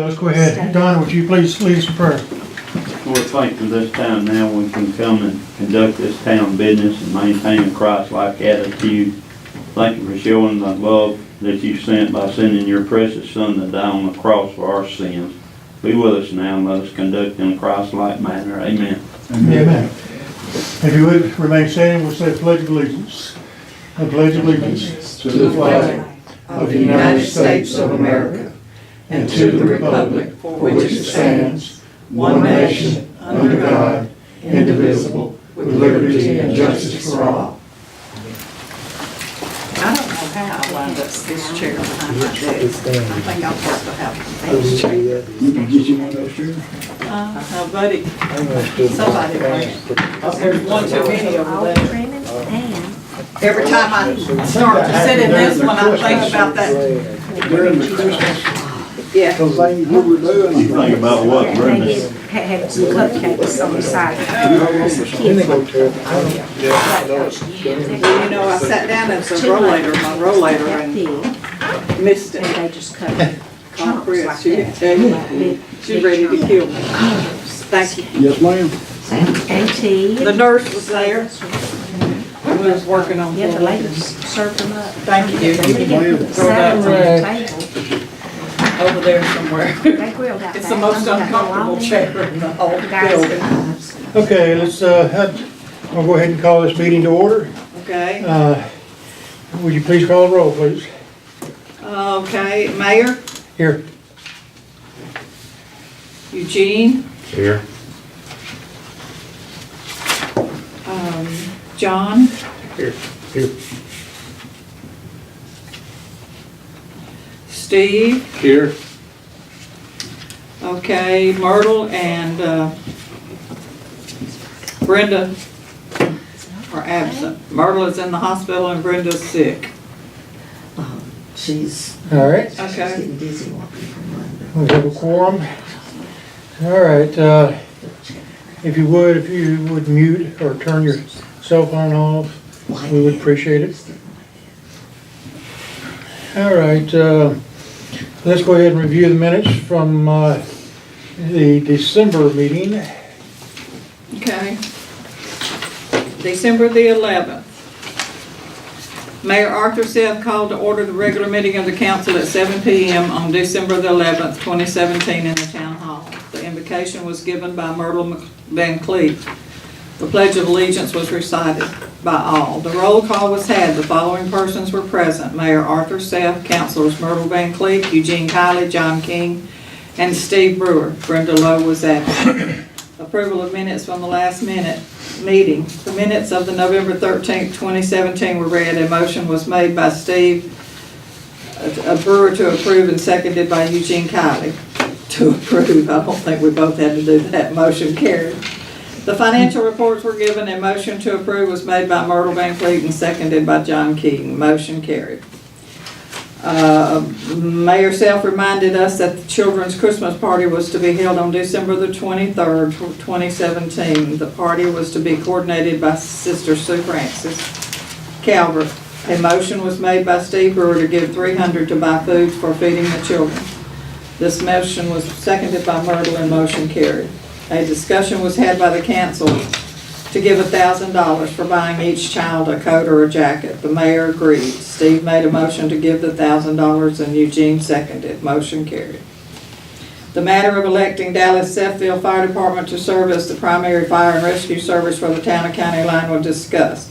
Let's go ahead. Donna, would you please lead us in prayer? Lord, thank you for this time now we can come and conduct this town business and maintain a Christ-like attitude. Thank you for showing the love that you sent by sending your precious Son to die on the cross for our sins. Be with us now and let us conduct in a Christ-like manner. Amen. Amen. If you would remain standing, we'll say a pledge of allegiance. I pledge allegiance to the flag of the United States of America and to the republic for which it stands, one nation, under God, indivisible, with liberty and justice for all. I don't know how I wound up this chair behind my desk. I think I'm supposed to have this chair. You can get you one of those chairs? No, buddy, somebody ran. There's one too many over there. Every time I start to sit in this one, I think about that. During the Christmas Yeah. thing we were doing. You think about what, They Brenda? did have some cupcakes on the side. You know, I sat down in some rollator, my rollator, and missed And it. they just cut Called chunks Chris, like she didn't that. tell you. Big- She's ready to kill me. Thank you. Yes, ma'am. And tea. The nurse was there. We was working on Yeah, the the ladies served them up. Thank you. They didn't Throw that set them on the table. over there somewhere. They grilled out It's that. the most I'm gonna go uncomfortable all in. chair in the whole The guys building. and Okay, let's, I'll go ahead and call this meeting to order. Okay, Would you please call the roll, please? okay, Mayor, Here. Eugene, Here. John, Here. Here. Steve, Here. okay, Myrtle and Brenda are absent. Myrtle is in the hospital and Brenda's sick. She's All right, Okay, getting busy walking from London. we have a quorum. All right, if you would mute or turn your cell phone off, we would appreciate it. All right, let's go ahead and review the minutes from the December meeting. okay. December the 11th. Mayor Arthur Seth called to order the regular meeting of the council at 7 p.m. on December the 11th, 2017 in the town hall. The invocation was given by Myrtle Van Cleef. The Pledge of Allegiance was recited by all. The roll call was had. The following persons were present: Mayor Arthur Seth, Councilors Myrtle Van Cleef, Eugene Kiley, John King, and Steve Brewer. Brenda Lowe was absent. Approval of minutes from the last meeting. The minutes of the November 13th, 2017 were read. A motion was made by Steve Brewer to approve and seconded by Eugene Kiley to approve. I don't think we both had to do that. Motion carried. The financial reports were given. A motion to approve was made by Myrtle Van Cleef and seconded by John Keaton. Motion carried. Mayor Self reminded us that the children's Christmas party was to be held on December the 23rd, 2017. The party was to be coordinated by Sister Sue Francis Calvert. A motion was made by Steve Brewer to give $300 to buy foods for feeding the children. This motion was seconded by Myrtle and motion carried. A discussion was had by the council to give $1,000 for buying each child a coat or a jacket. The mayor agreed. Steve made a motion to give the $1,000 and Eugene seconded. Motion carried. The matter of electing Dallas Seffield Fire Department to serve as the primary fire and rescue service for the town of County Line was discussed.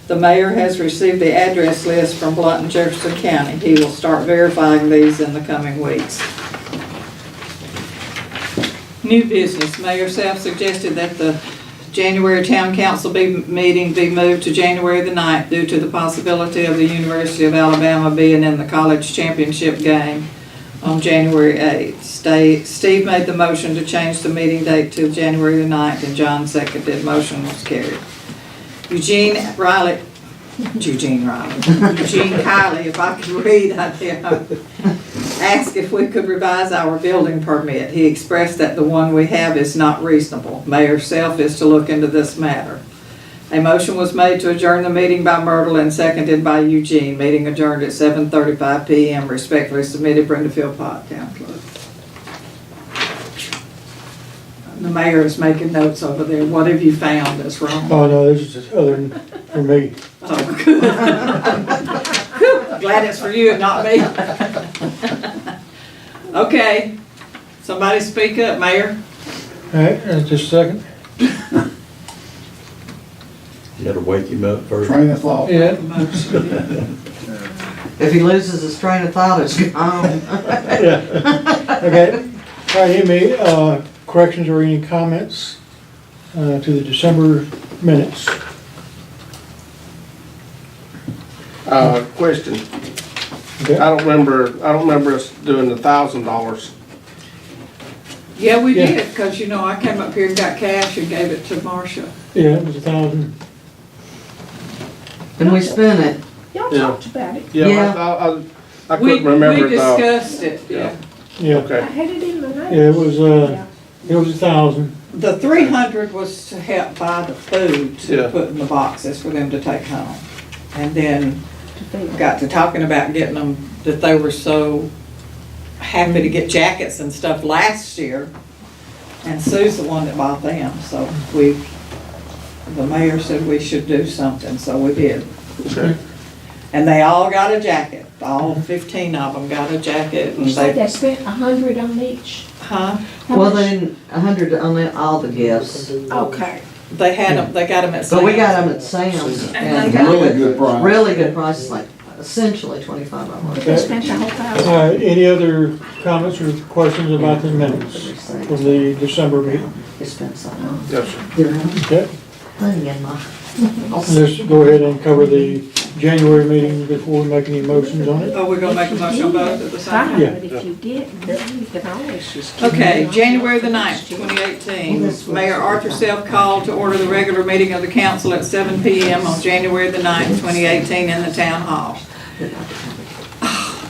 The mayor has received the address list from Blount and Jefferson County. He will start verifying these in the coming weeks. New business. Mayor Self suggested that the January Town Council meeting be moved to January the 9th due to the possibility of the University of Alabama being in the college championship game on January 8th. Steve made the motion to change the meeting date to January the 9th, and John seconded. Motion was carried. Eugene Kiley, if I could read, I'd asked if we could revise our building permit. He expressed that the one we have is not reasonable. Mayor Self is to look into this matter. A motion was made to adjourn the meeting by Myrtle and seconded by Eugene. Meeting adjourned at 7:35 p.m. Respectfully submitted, Brenda Philpott, Town Clerk. The mayor is making notes over there. What have you found that's wrong? Oh, no, this is just other than for me. Oh, good. Glad it's for you and not me. Okay, somebody speak up, Mayor. All right, just a second. You gotta wake him up first. Train of thought. Yeah, If he loses his train of thought, it's gone. yeah. Okay. All right, any corrections or any comments to the December minutes? Question, Okay. I don't remember us doing $1,000. Yeah, we Yeah. did, because you know, I came up here and got cash and gave it to Marcia. Yeah, it was 1,000. And we spent it. Y'all Yeah. talked about it. Yeah, Yeah. I couldn't remember We the, discussed it, yeah. Yeah, I okay, had it in my notes. yeah, it was 1,000. The 300 was to help buy the food to Yeah. put in the boxes for them to take home. And then To feed. got to talking about getting them, that they were so happy to get jackets and stuff last year. And Sue's the one that bought them, so the mayor said we should do something, so we did. okay. And they all got a jacket, all 15 of them got a jacket. You And said they, they spent 100 on each? huh? How Well, much? then 100 on all the gifts. Okay. They had them, they got them at But we got Sam's. them at Sam's. And And Really good price. really good prices, like essentially 25 But dollars. they spent the whole All 1,000. right, any other comments or questions about the minutes from the December meeting? They spent something. Yes, sir. They're Okay, honey in my. let's go ahead and cover the January meeting before we make any motions on it. Oh, we're gonna make a motion on both at the same time? Fine, Yeah. but if you didn't, then you can always just. keep Okay, it on. January the 9th, 2018. Mayor Arthur Self called to order the regular meeting of the council at 7 PM on January the 9th, 2018 in the town hall.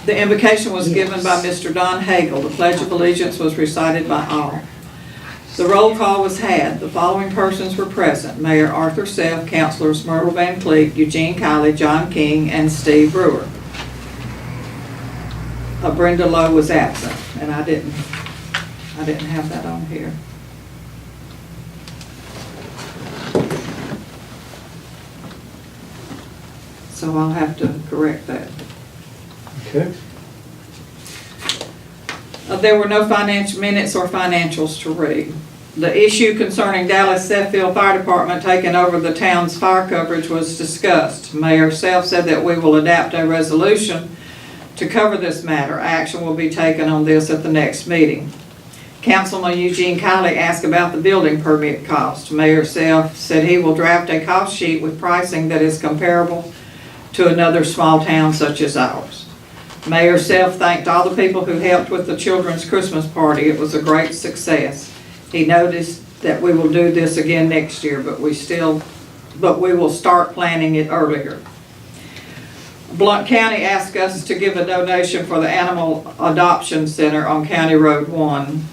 The invocation was given by Mr. Don Hagel. The Pledge of Allegiance was recited by all. The roll call was had. The following persons were present: Mayor Arthur Self, Councilors Myrtle Van Cleek, Eugene Kiley, John King, and Steve Brewer. Brenda Lowe was absent, and I didn't have that on here. So I'll have to correct that. Okay, There were no financial minutes or financials to read. The issue concerning Dallas Seffield Fire Department taking over the town's fire coverage was discussed. Mayor Self said that we will adapt a resolution to cover this matter. Action will be taken on this at the next meeting. Councilman Eugene Kiley asked about the building permit cost. Mayor Self said he will draft a cost sheet with pricing that is comparable to another small town such as ours. Mayor Self thanked all the people who helped with the children's Christmas party. It was a great success. He noticed that we will do this again next year, but we will start planning it earlier. Blount County asked us to give a donation for the Animal Adoption Center on County Road 1.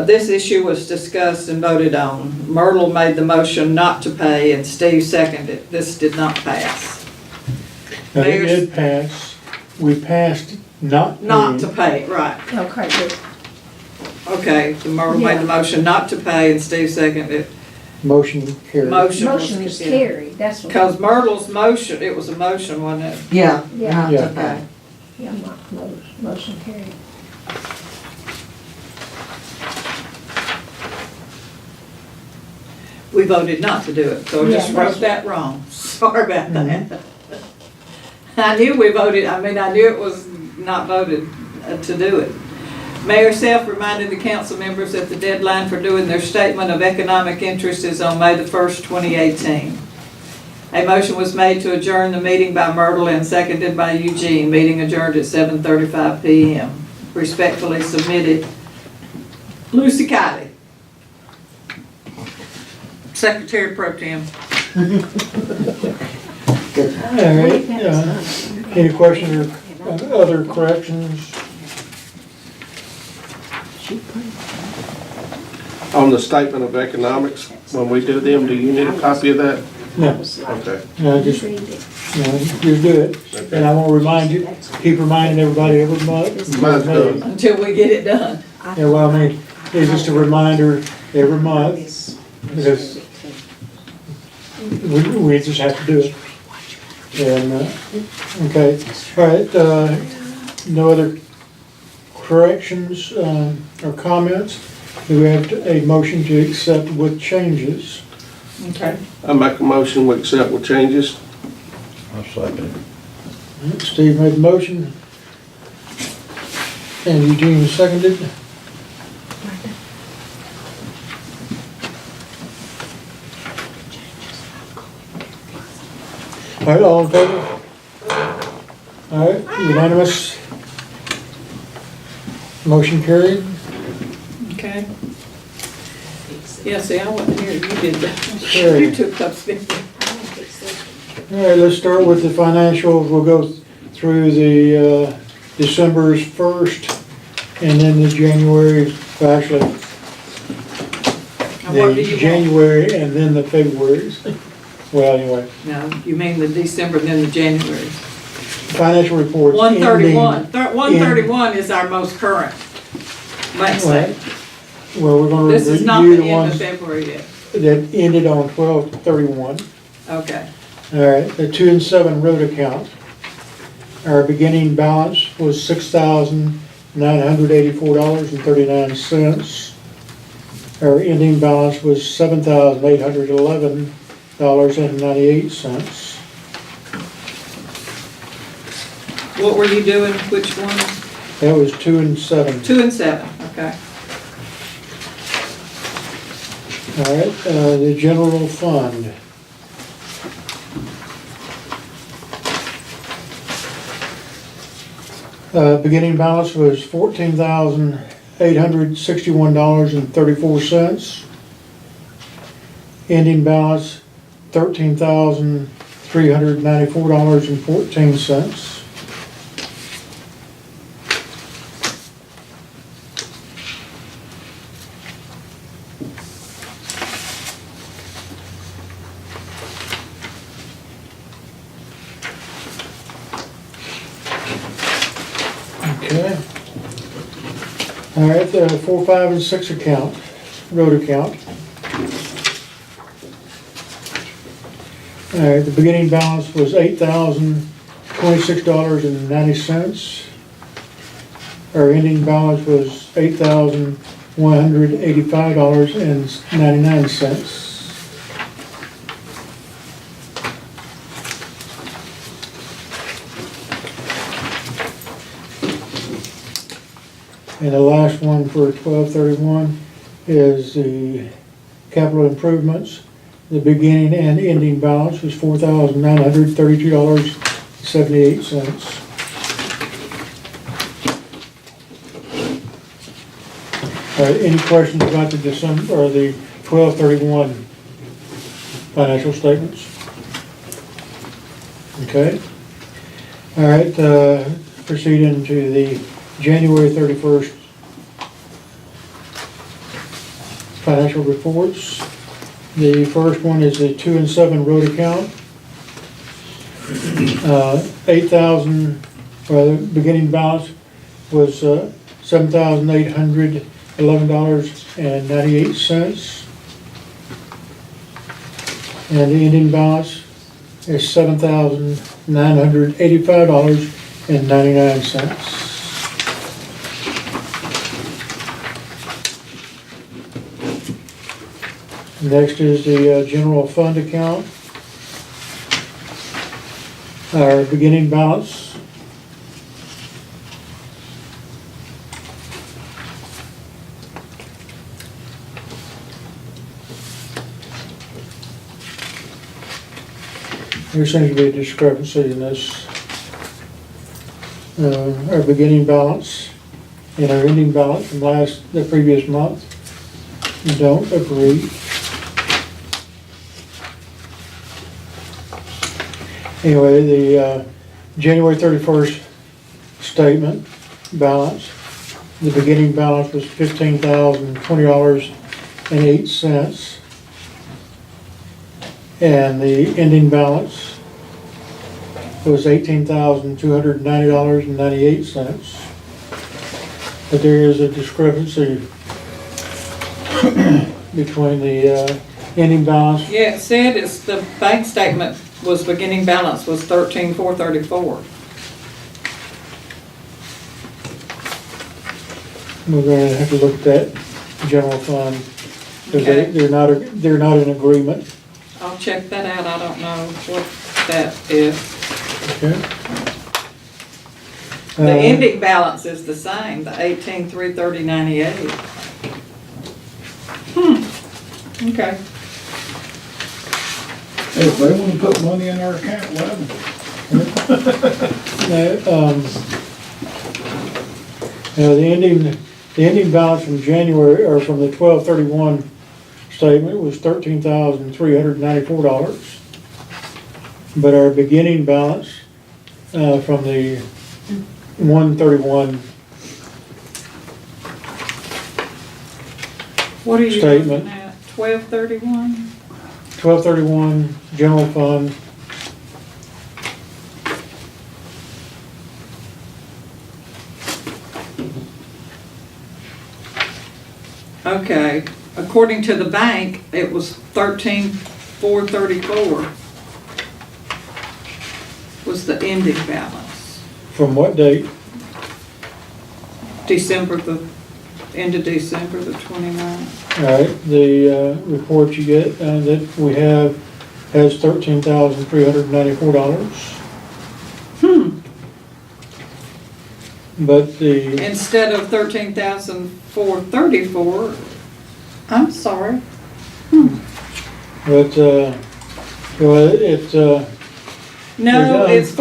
This issue was discussed and voted on. Myrtle made the motion not to pay and Steve seconded. This did not pass. now it Mayor's- did pass, we passed not Not to paying. pay, right. Okay, good. Okay, so Myrtle made the motion not to pay and Steve seconded. Motion carried. Motion was Motion is carried. carried, that's what. Because Myrtle's motion, it was a motion, wasn't it? Yeah. Yeah. not Yeah. to pay. Yeah, motion carried. We voted not to do it, so I just Yeah, wrote that wrong. Sorry about that. I knew we voted, I knew it was not voted to do it. Mayor Self reminded the council members that the deadline for doing their statement of economic interest is on May the 1st, 2018. A motion was made to adjourn the meeting by Myrtle and seconded by Eugene. Meeting adjourned at 7:35 PM. Respectfully submitted, Lucy Kiley. Secretary Pro Tem. All right, any questions or other corrections? On the statement of economics, when we do them, do you need a copy of that? No, Okay. no, just Read it. You know, just do it. And I want to remind you, keep reminding everybody every month. Mine's done. Until we get it done. Yeah, well, I mean, it's just a reminder every month, because we just have to do it. And, okay, all right, no other corrections, or comments? Do we have a motion to accept with changes? Okay. I make a motion, we accept with changes. I'll second it. All right, Steve made the motion. And Eugene seconded. All right, all in favor? All right, unanimous. Motion carried. Okay. Yeah, see, I wasn't here, you did that. Sure. You took those things. All right, let's start with the financials. We'll go through the December's first, and then the January, actually, Now, what do the you want? January and then the February's. Well, anyway, No, you mean the December and then the January. financial reports. 131. 131 is our most current. Let's say. Well, we're gonna This is not review the the end of ones February yet. that ended on 12/31. Okay. All right, the 2 and 7 road account. Our beginning balance was $6,984.39. Our ending balance was $7,811.98. What were you doing? Which one? That was 2 and 7. 2 and 7, okay. All right, the general fund. Beginning balance was $14,861.34. Ending balance, $13,394.14. Okay. All right, the 4, 5, and 6 account, road account. All right, the beginning balance was $8,026.90. Our ending balance was $8,185.99. And the last one for 12/31 is the capital improvements. The beginning and ending balance was $4,932.78. All right, any questions about the December, or the 12/31 financial statements? Okay. All right, proceed into the January 31st financial reports. The first one is the 2 and 7 road account. 8,000, well, the beginning balance was $7,811.98. And the ending balance is $7,985.99. Next is the general fund account. Our beginning balance there seems to be a discrepancy in this. Our beginning balance and our ending balance from the previous month don't agree. Anyway, the January 31st statement balance, the beginning balance was $15,020.08, and the ending balance was $18,290.98. But there is a discrepancy between the ending balance. Yeah, it said it's, the bank statement was, beginning balance was 13,434. We're gonna have to look at that general fund, because Okay. they're not in agreement. I'll check that out, I don't know what that is. Okay. The ending balance is the same, the 18,330.98. Okay. Hey, if they wanna put money in our account, let them. The ending balance from January, or from the 12/31 statement was $13,394. But our beginning balance, from the 1/31 What are you Statement. looking at, 1231? 12/31 general fund, Okay, according to the bank, it was 13,434 was the ending balance. from what date? End of December the 29th. All right, the report you get that we have has $13,394. But the, Instead of 13,434, I'm sorry. but, well, it, No, There's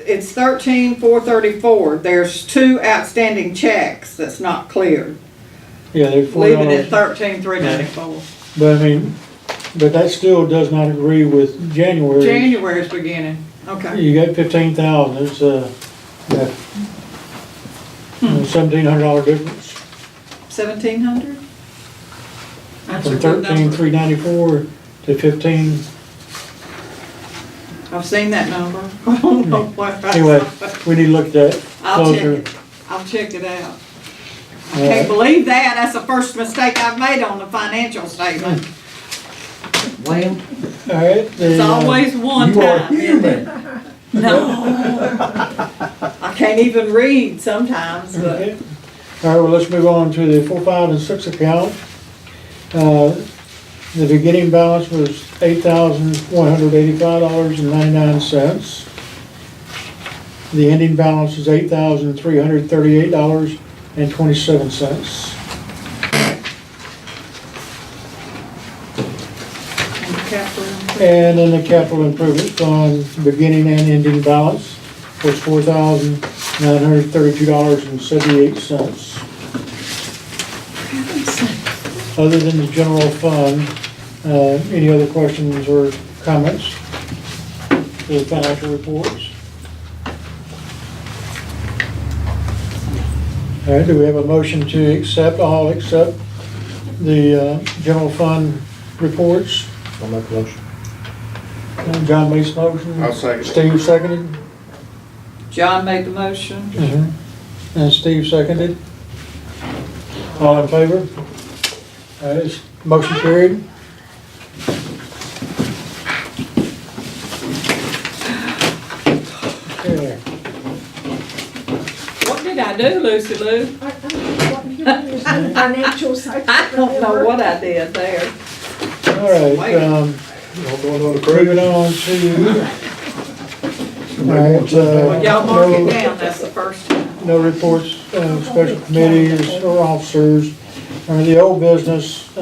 it's 13,434. There's two outstanding checks that's not cleared. yeah, they're $4. Leave it at 13,394. But I mean, but that still does not agree with January. January's beginning, okay. You got 15,000, it's $1,700 difference. 1,700? That's a From good number. 13,394 to 15. I've seen that number. I don't know what. Anyway, we need to look at that I'll check closer. it. I'll check it out. I All can't right. believe that. That's the first mistake I've made on the financial statement. Well, All right. It's always one You are time, isn't it? human. No. I can't even read sometimes, but Okay. All right, well, let's move on to the 4, 5, and 6 account. The beginning balance was $8,185.99. The ending balance is $8,338.27. capital improvement. And then the capital improvement fund, beginning and ending balance was $4,932.78. Other than the general fund, any other questions or comments for the financial reports? All right, do we have a motion to accept all except the general fund reports? I'll make a motion. John made the motion. I'll second it. Steve seconded. John made the motion. And Steve seconded. All in favor? All right, is motion carried. Okay. What did I do, Lucy Lou? Financial section. I don't know what I did there. All right, Going on the moving on to, all right, Well, y'all mark it no- down, that's the first time. No reports, special committees or officers. The old business, we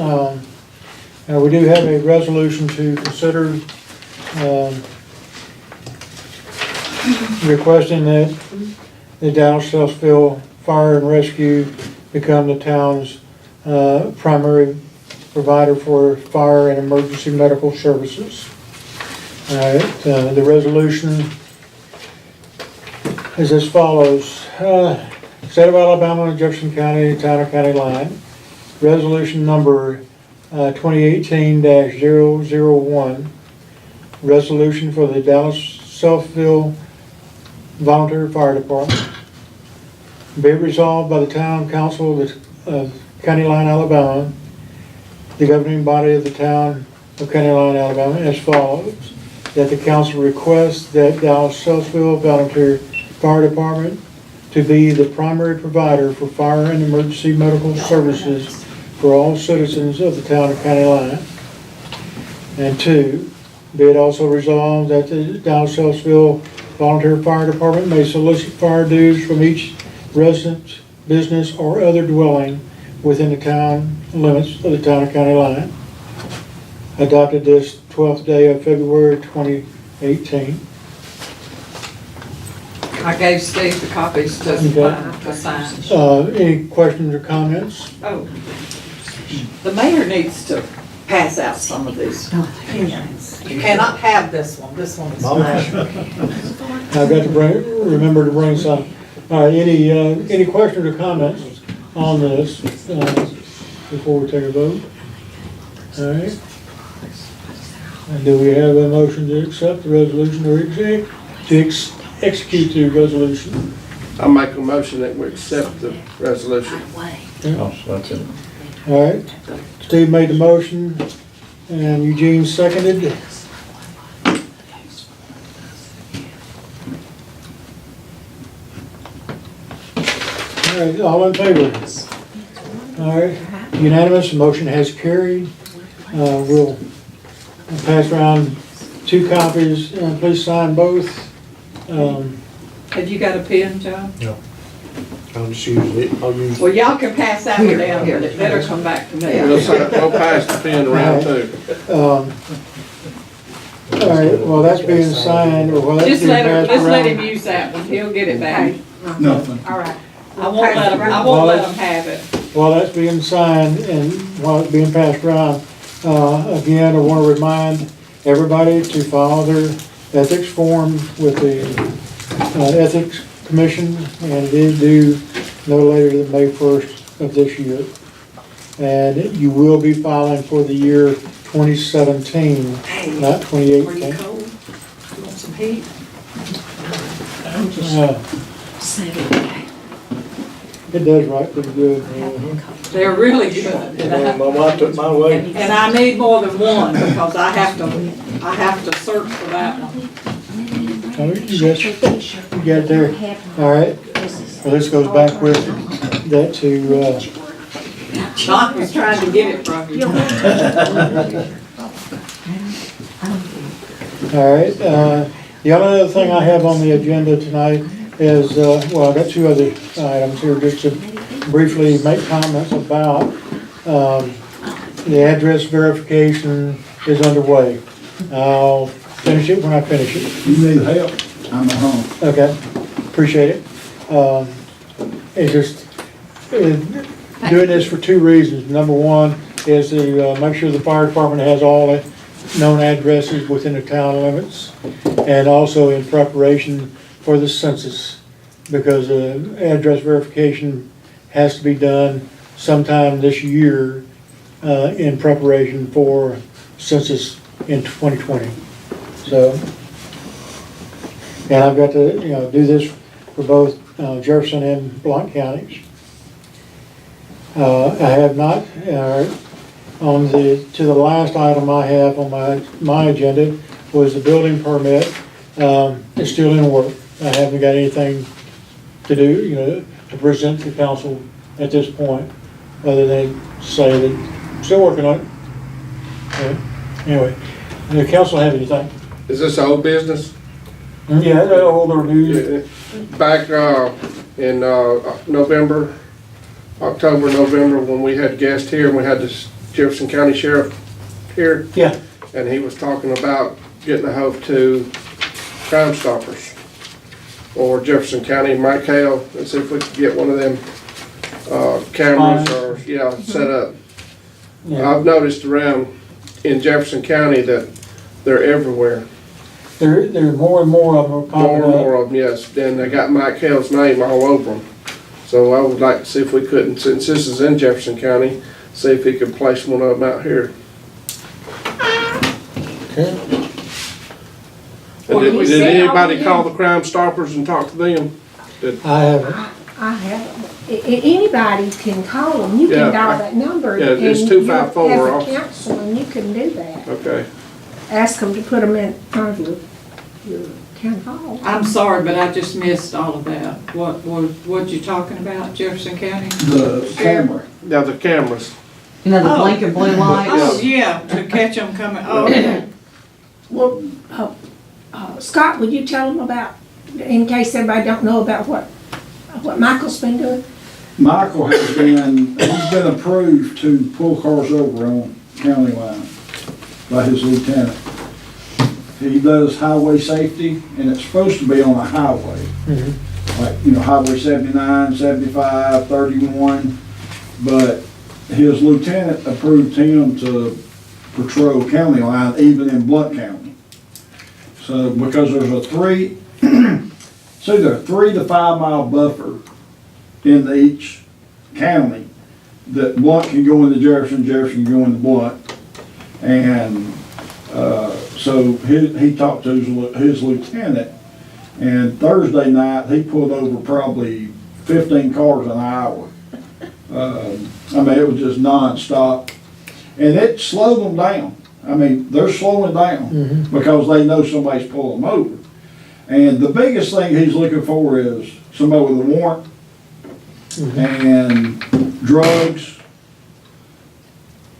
do have a resolution to consider, requesting that the Dallas-Selfsville Fire and Rescue become the town's primary provider for fire and emergency medical services. All right, the resolution is as follows. State of Alabama and Jefferson County, Tyler County line. Resolution number 2018-001. Resolution for the Dallas Southville Volunteer Fire Department. Be it resolved by the Town Council of County Line, Alabama, the governing body of the Town of County Line, Alabama, as follows. That the council requests that Dallas Southville Volunteer Fire Department to be the primary provider for fire and emergency medical services for all citizens of the Town of County Line. And two, be it also resolved that the Dallas Southville Volunteer Fire Department may solicit fire dues from each resident, business, or other dwelling within the town limits of the Town of County Line. Adopted this 12th day of February 2018. I gave Steve the copies to Okay. sign. Any questions or comments? Oh, the mayor needs to pass out some of these. You cannot have this one is mine. I've got to remember to bring some. All right, any questions or comments on this before we take a vote? All right. And do we have a motion to accept the resolution or execute the resolution? I make a motion that we accept the resolution. I'll second. All right, Steve made the motion and Eugene seconded. All right, all in favor? All right, unanimous, motion has carried. We'll pass around 2 copies, please sign both. Have you got a pen, John? I'll just use it, I'll use. Well, y'all can pass that one Here, down, here. but it better come back to me. We'll pass the pen around too. All right, well, that's being signed, or well, that's Just being let him, passed just let him around. use that one, he'll get it back. Nothing. All right. I won't let him, I won't let him have it. While that's being signed and while it's being passed around, again, I want to remind everybody to follow their ethics form with the Ethics Commission, and it is due no later than May 1st of this year. And you will be filing for the year 2017, not Are you 2018. cold? You want some heat? I'm just Uh, saying. It does write pretty good. They're really good. And My wife took my way. I need more than one because I have to search for that one. Oh, you got it there. All right. Well, this goes back with that to, John was trying to get it from you. all right. The only other thing I have on the agenda tonight is, well, I've got 2 other items here just to briefly make comments about. The address verification is underway. I'll finish it when I finish it. You need help? I'm at home. Okay, appreciate it. It's just, doing this for 2 reasons. Number one is to make sure the fire department has all the known addresses within the town limits, and also in preparation for the census, because address verification has to be done sometime this year in preparation for census in 2020. So, and I've got to, do this for both Jefferson and Blount counties. I have not, to the last item I have on my agenda was the building permit. It's still in work. I haven't got anything to do, to present to council at this point, other than say that still working on it. Okay. Anyway, does the council have anything? Is this old business? Yeah, that'll hold the reviews. Back in November, October, November, when we had guests here and we had the Jefferson County Sheriff here, Yeah, and he was talking about getting a hold to Crime Stoppers or Jefferson County, Mike Hale, and see if we could get one of them cameras or, set up. yeah. I've noticed around in Jefferson County that they're everywhere. There are more and more of them are More popping and up. more of them, yes. And they got Mike Hale's name all over them. So I would like to see if we couldn't, since this is in Jefferson County, see if he could place one of them out here. Okay. And Well, he did said anybody all call he the Crime Stoppers and talk to them? I haven't. I have, anybody can call them, you Yeah, can dial that number. yeah, it's and 254 As off. a councilman, you can do that. Okay. Ask them to put them in front of your town hall. I'm sorry, but I just missed all of that. What you talking about, Jefferson County? The camera. Yeah, the cameras. You know, the Oh. blinking blue lights? Oh, yeah, to catch them coming, oh, okay. Well, Scott, would you tell them about, in case everybody don't know about what Michael's been doing? Michael has been, he's been approved to pull cars over on county line by his lieutenant. He does highway safety, and it's supposed to be on a highway. Like, you know, Highway 79, 75, 31, but his lieutenant approved him to patrol county line even in Blount County. So, because there's a it's either a 3 to 5 mile buffer in each county that Blount can go into Jefferson, Jefferson can go into Blount. And, so he talked to his lieutenant, and Thursday night, he pulled over probably 15 cars an hour. I mean, it was just nonstop. And it slowed them down. I mean, they're slowing down because they know somebody's pulling them over. And the biggest thing he's looking for is somebody with a warrant and drugs.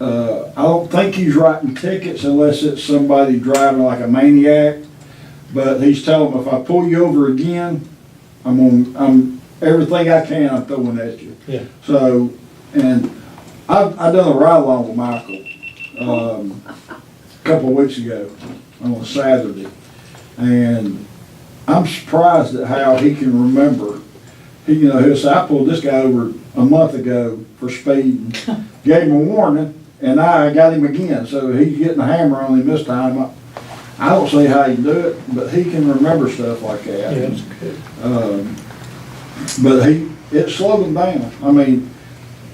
I don't think he's writing tickets unless it's somebody driving like a maniac. But he's telling them, if I pull you over again, I'm everything I can, I'm throwing at you. Yeah. So, and I've done a ride along with Michael a couple of weeks ago on a Saturday, and I'm surprised at how he can remember. He'll say, I pulled this guy over a month ago for speeding, gave him a warning, and I got him again. So he's getting a hammer on him this time. I don't see how he can do it, but he can remember stuff like that. Yeah, that's good. But it slowed him down. I mean,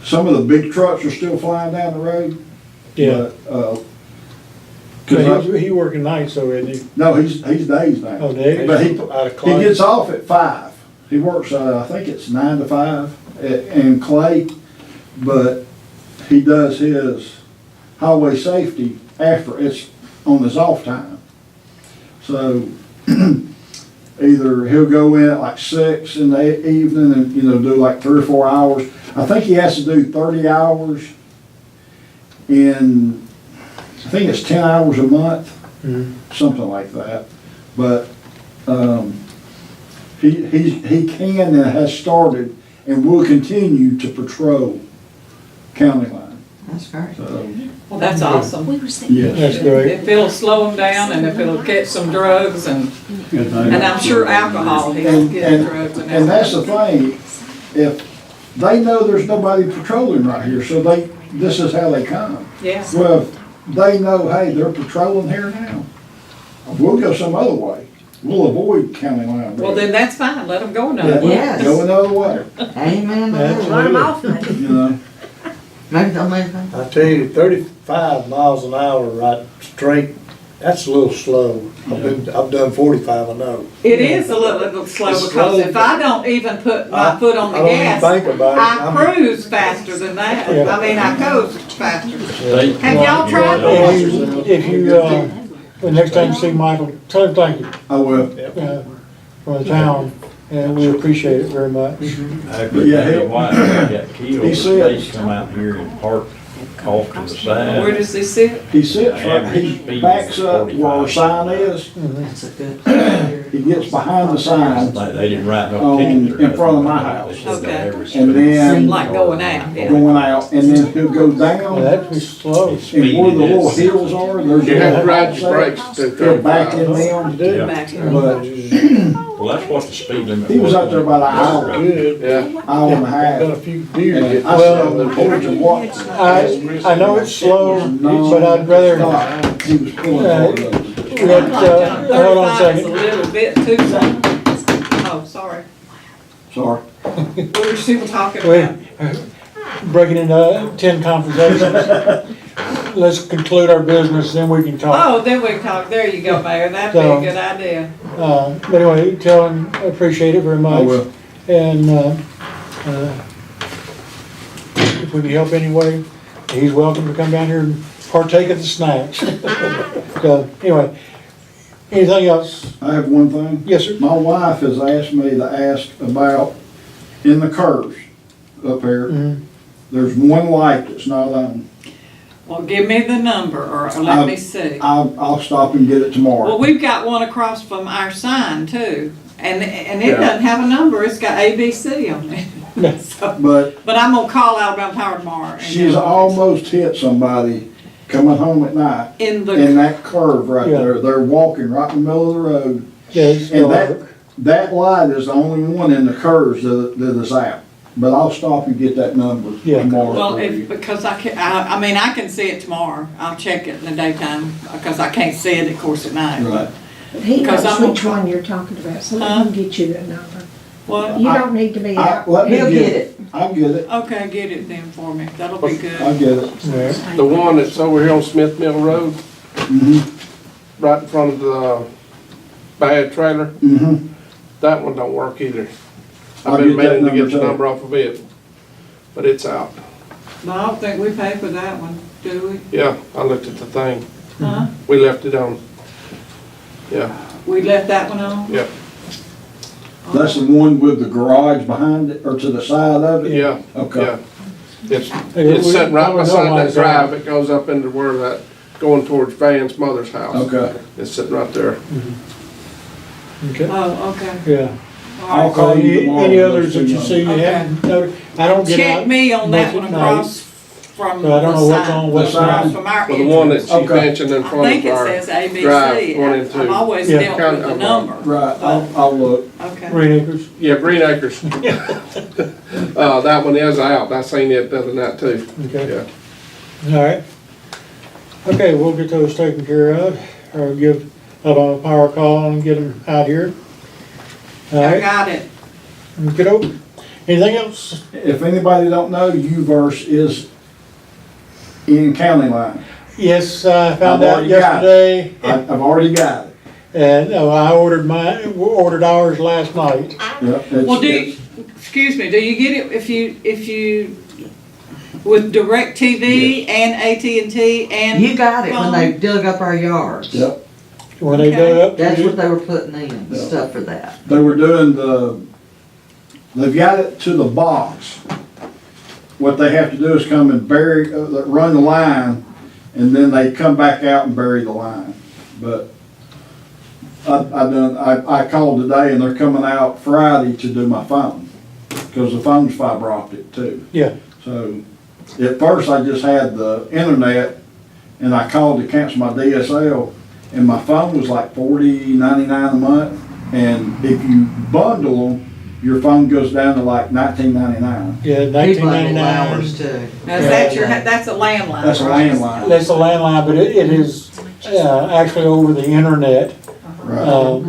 some of the big trucks are still flying down the road. Yeah. But, He working nights, so isn't he? no, he's days now. Oh, days? But he Out of Clay. gets off at 5. He works, I think it's 9 to 5 in Clay, but he does his highway safety after it's on his off time. So either he'll go in at like 6 in the evening and, do like 3 or 4 hours. I think he has to do 30 hours in, I think it's 10 hours a month, something like that. But he can and has started and will continue to patrol county line. That's great. So, Well, that's awesome. We were saying. yes. That's great. If it'll slow them down and if it'll catch some drugs and I'm sure alcohol, he'll And, get drugs and and that's the everything. thing, if they know there's nobody patrolling right here, so this is how they come. Yeah. Well, if they know, hey, they're patrolling here now, we'll go some other way. We'll avoid county line. Well, then that's fine. Let them go Yeah, another way. Yes. go another way, Amen to That's that. Run them off, maybe. you know. Maybe they'll make that. I tell you, 35 miles an hour right straight, that's a little slow. I've done 45, I know. It is a little slow It's because slow, if I don't even put my foot on the I don't even gas, think about it. I cruise faster than that. Yeah. I mean, I coast faster. State- Have y'all tried If you, the next time you see Michael, tell him thank you, I will. for the town, and we appreciate it very much. But yeah, he'll- Wife got killed, He said- they come out here and park off to the side. Where does this sit? He sits right, he backs up where our sign is, That's a good. he gets behind the sign, They didn't write no tickets. or in front of my nothing. house. They said Okay. every and speed- then Like going out, yeah. going out, and then he'll go down. Well, that'd be slow. And where the little hills are, there's. You have to ride your brakes to He'll back in 35. them, Yeah. Back here. but Well, that's what the speed limit was. he was out there about an hour, Good. Yeah. hour and a Got half. a few deer And get. I sat on the porch and watched. I know it's slow, but I'd rather, Stop. He was pulling hard up. we had, hold on a 35 is a second. little bit too slow. Oh, sorry. Sorry. What were you talking Wait, about? breaking into 10 conversations. let's conclude our business, then we can talk. Oh, then we talk, there you go, Mayor, that'd be a good idea. But anyway, tell him, I appreciate it very much. I will. And, if we can help anyway, he's welcome to come down here and partake of the snacks. So, anyway, anything else? I have one thing. Yes, sir. My wife has asked me to ask about, in the curves up here, Mhm. there's one light that's not on. Well, give me the number, or let me see. I'll stop and get it Well, tomorrow. we've got one across from our sign too, and it Yeah. doesn't have a number, it's got ABC on it. So- But But I'm gonna call Alabama Power tomorrow. and she's tell them almost hit somebody coming home at night In in the, that curve right Yeah. there. They're walking right in the middle of the road. Yeah, it's still And that, work. that light is the only one in the curves that is out. But I'll stop and get that number Yeah. tomorrow. well, for you. because I can, I mean, I can see it tomorrow. I'll check it in the daytime, because I can't see it, of course, at night. Right. He Because knows I'm- which one you're talking about, so let him get you that number. Well, You don't need to be out. Let me He'll get it. I'll get it. okay, get it then for me, that'll be I'll good. get it. Yeah. The one that's over here on Smith Mill Road, Mm-hmm. right in front of the bad trailer, Mm-hmm. that one don't work either. I'll I've been get that meaning to get number the too. number off of it, but it's out. But I don't think we pay for that one, do we? Yeah, I looked at the thing. Huh? We left it on. Yeah, We left that one on? yeah, That's the one with the garage behind it, or to the side of it? yeah, Okay. yeah. It's Hey, we sitting right probably know beside why that it's out. drive. It goes up into where that, going towards Van's mother's house. Okay. It's sitting right there. Okay, Oh, okay. yeah. All I'll right. call you tomorrow. Any others that you see you Okay. haven't noticed? I don't get out. Check me on that much one at night, across from So I don't know the what's sign. on, what's The sign. not. From our Well, the one that entrance. she Okay. mentioned in I front think of it our says ABC. drive, one and two. I've always Yeah. dealt with the number. Right, I'll look. Okay. Green Acres? Yeah, Green Acres. That one is out. I seen it the other night too. Okay. Yeah. All right. Okay, we'll get those taken care of, or give Alabama Power a call and get them out here. All I right, got it. get over. Anything else? If anybody don't know, U-verse is in county line. Yes, I found I've out already got it. yesterday, I've already got it. and I ordered ours last night. Yep, Well, it's, excuse me, do you get it if you, with DirecTV and AT&T and? You got it when they phone? dug up our yards. yep, When they dug up. That's what they were putting in, Yeah. stuff for that. they were doing they've got it to the box. What they have to do is come and bury, run the line, and then they come back out and bury the line. But I called today and they're coming out Friday to do my phone, because the phone's fiber optic too. Yeah, So, at first I just had the internet, and I called to cancel my DSL, and my phone was like $40.99 a month, and if you bundle them, your phone goes down to like $19.99. yeah, He nineteen bundled ninety-nine. ours too. Now, is that that's a landline? That's a right? landline. That's a landline, but it is actually over the internet. Right.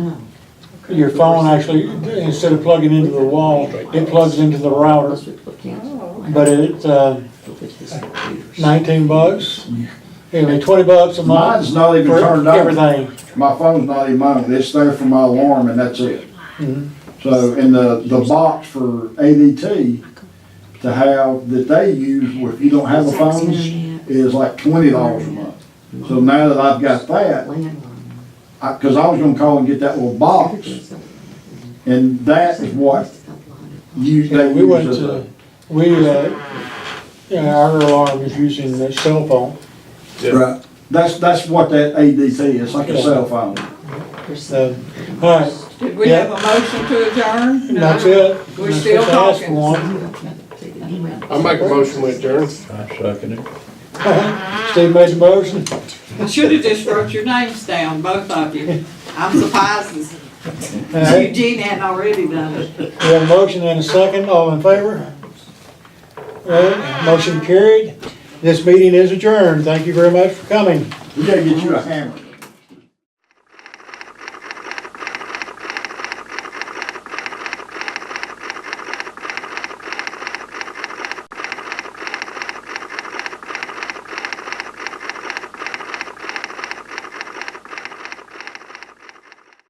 Your phone actually, instead of plugging into the wall, it plugs into the router. But it's $19. It'll be $20 a month Mine's not even for turned on. everything. My phone's not even on, it's there for my alarm, and that's it. Mhm. So, and the box for ADT to have, that they use, if you don't have a phone, is like $20 a month. So now that I've got that, cause I was gonna call and get that little box, and that is what they Yeah, we went use as to, a. our alarm is using the cell phone. Right. That's what that ADT is, it's like a cell phone. All right, Did we Yeah. have a motion to adjourn? and that's it. We're still Just ask for talking. one. I'll make a motion with adjourn. I second it. Steve made the motion. Should have just wrote your names down, both of you. I'm surprised All right, Eugene hadn't already done it. we have a motion and a second, all in favor? All right, motion carried. This meeting is adjourned. Thank you very much for coming. We gotta get you a hammer.